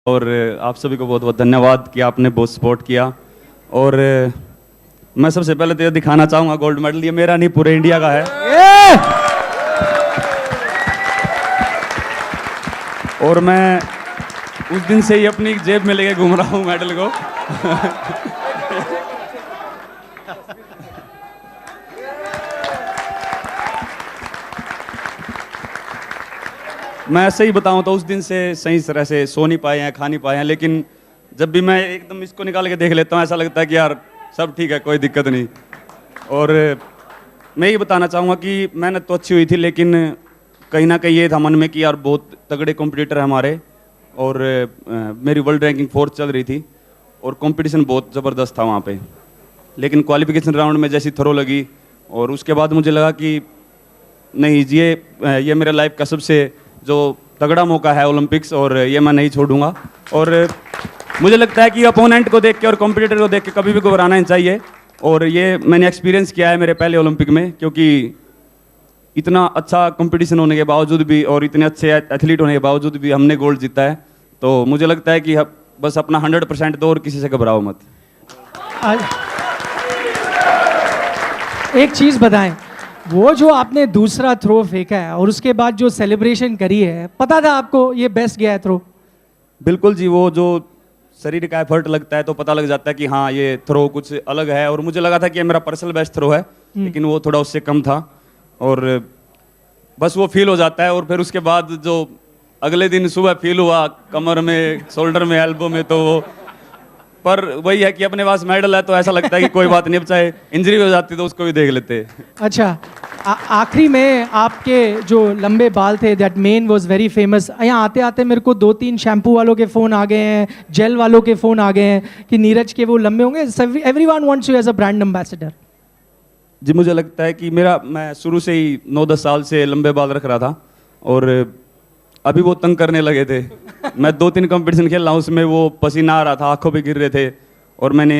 और आप सभी को बहुत बहुत धन्यवाद कि आपने बहुत सपोर्ट किया। और मैं सबसे पहले तो ये दिखाना चाहूँगा गोल्ड मेडल ये मेरा नहीं पूरे इंडिया का है। और मैं उस दिन से ही अपनी जेब में लेके घूम रहा हूँ मेडल को। मैं सही बताऊं तो उस दिन से सही तरह से सो नहीं पाए हैं, खा नहीं पाए हैं, लेकिन जब भी मैं एकदम इसको निकाल के देख लेता हूं ऐसा लगता है कि यार सब ठीक है, कोई दिक्कत नहीं। और मैं ये बताना चाहूँगा कि मेहनत तो अच्छी हुई थी, लेकिन कहीं ना कहीं ये था मन में कि यार बहुत तगड़े कॉम्पिटिटर हैं हमारे। और मेरी वर्ल्ड रैंकिंग 4 चल रही थी और कंपटीशन बहुत ज़बरदस्त था वहाँ पे। लेकिन क्वालिफिकेशन राउंड में जैसी थ्रो लगी और उसके बाद मुझे लगा कि नहीं, ये मेरे लाइफ का सबसे जो तगड़ा मौका है ओलंपिक्स, और ये मैं नहीं छोड़ूंगा। और मुझे लगता है कि अपोनेंट को देख के और कॉम्पिटिटर को देख के कभी भी घबराना नहीं चाहिए। और ये मैंने एक्सपीरियंस किया है मेरे पहले ओलंपिक में, क्योंकि इतना अच्छा कंपटीशन होने के बावजूद भी और इतने अच्छे एथलीट होने के बावजूद भी हमने गोल्ड जीता है। तो मुझे लगता है कि बस अपना 100% दो और किसी से घबराओ मत। एक चीज़ बताएं, वो जो आपने दूसरा थ्रो फेंका है और उसके बाद जो सेलिब्रेशन करी है, पता था आपको ये बेस्ट गया है थ्रो? बिल्कुल जी, वो जो शरीर का एफर्ट लगता है तो पता लग जाता है कि हाँ ये थ्रो कुछ अलग है। और मुझे लगा था कि ये मेरा पर्सनल बेस्ट थ्रो है, लेकिन वो थोड़ा उससे कम था। और बस वो फील हो जाता है। और फिर उसके बाद जो अगले दिन सुबह फील हुआ कमर में, शोल्डर में, एल्बो में, तो वो पर वही है कि अपने पास मेडल है तो ऐसा लगता है कि कोई बात नहीं, अब चाहे इंजरी हो जाती तो उसको भी देख लेते। अच्छा, आखिरी में आपके जो लंबे बाल थे, that main was very famous. यहाँ आते आते मेरे को 2-3 शैम्पू वालों के फ़ोन आ गए हैं, जेल वालों के फ़ोन आ गए हैं कि नीरज के वो लंबे होंगे। Everyone wants you as a brand ambassador. जी, मुझे लगता है कि मैं शुरू से ही 9-10 साल से लंबे बाल रख रहा था और अभी वो तंग करने लगे थे। मैं 2-3 कंपटीशन खेल रहा हूँ, उसमें वो पसीना आ रहा था, आंखों पे गिर रहे थे। और मैंने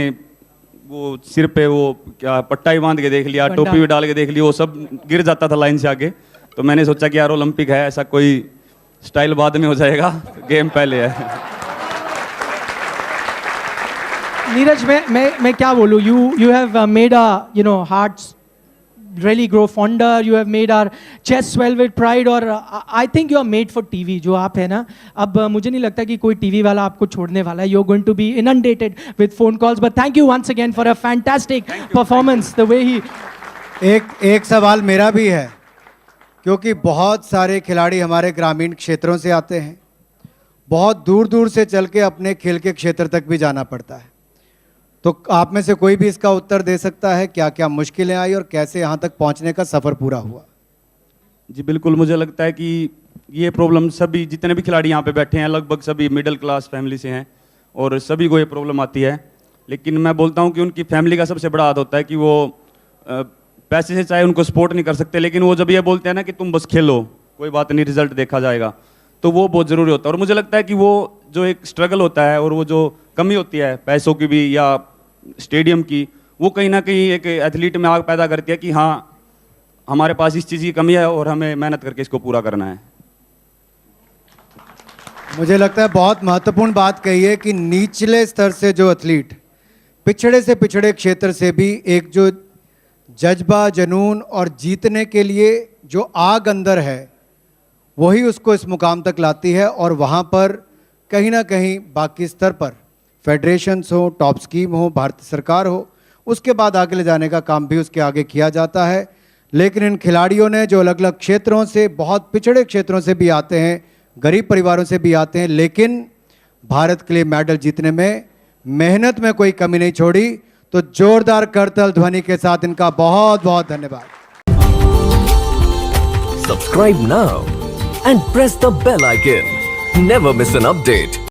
वो सिर पे वो क्या पट्टा ही बांध के देख लिया, टोपी भी डाल के देख ली, वो सब गिर जाता था लाइन से आगे। तो मैंने सोचा कि यार ओलंपिक है, ऐसा कोई स्टाइल बाद में हो जाएगा, गेम पहले है। नीरज, मैं क्या बोलूँ, you have made our hearts really grow fonder. You have made our chest swell with pride. और I think you are made for TV. जो आप है ना, अब मुझे नहीं लगता कि कोई TV वाला आपको छोड़ने वाला है. You're going to be inundated with phone calls. But thank you once again for a fantastic performance. The way he एक सवाल मेरा भी है, क्योंकि बहुत सारे खिलाड़ी हमारे ग्रामीण क्षेत्रों से आते हैं, बहुत दूर दूर से चल के अपने खेल के क्षेत्र तक भी जाना पड़ता है। तो आप में से कोई भी इसका उत्तर दे सकता है, क्या क्या मुश्किलें आई और कैसे यहाँ तक पहुँचने का सफ़र पूरा हुआ? जी बिल्कुल, मुझे लगता है कि ये प्रॉब्लम सभी जितने भी खिलाड़ी यहाँ पे बैठे हैं लगभग सभी मिडिल क्लास फैमिली से हैं और सभी को ये प्रॉब्लम आती है। लेकिन मैं बोलता हूँ कि उनकी फैमिली का सबसे बड़ा हाथ होता है कि वो पैसे से चाहे उनको सपोर्ट नहीं कर सकते, लेकिन वो जब ये बोलते हैं ना कि तुम बस खेलो, कोई बात नहीं, रिजल्ट देखा जाएगा, तो वो बहुत ज़रूरी होता है। और मुझे लगता है कि वो जो एक स्ट्रगल होता है और वो जो कमी होती है पैसों की भी या स्टेडियम की, वो कहीं ना कहीं एक एथलीट में आग पैदा करती है कि हाँ हमारे पास इस चीज़ की कमी है और हमें मेहनत करके इसको पूरा करना है। मुझे लगता है बहुत महत्वपूर्ण बात कही है कि निचले स्तर से जो एथलीट, पिछड़े से पिछड़े क्षेत्र से भी एक जो जज्बा, जुनून और जीतने के लिए जो आग अंदर है, वही उसको इस मुकाम तक लाती है। और वहाँ पर कहीं ना कहीं बाकी स्तर पर फेडरेशंस हो, टॉप स्कीम हो, भारत सरकार हो, उसके बाद आगे ले जाने का काम भी उसके आगे किया जाता है। लेकिन इन खिलाड़ियों ने जो अलग अलग क्षेत्रों से, बहुत पिछड़े क्षेत्रों से भी आते हैं, गरीब परिवारों से भी आते हैं, लेकिन भारत के लिए मेडल जीतने में मेहनत में कोई कमी नहीं छोड़ी। तो जोरदार करताल ध्वनि के साथ इनका बहुत बहुत धन्यवाद। Subscribe now and press the bell icon. Never miss an update.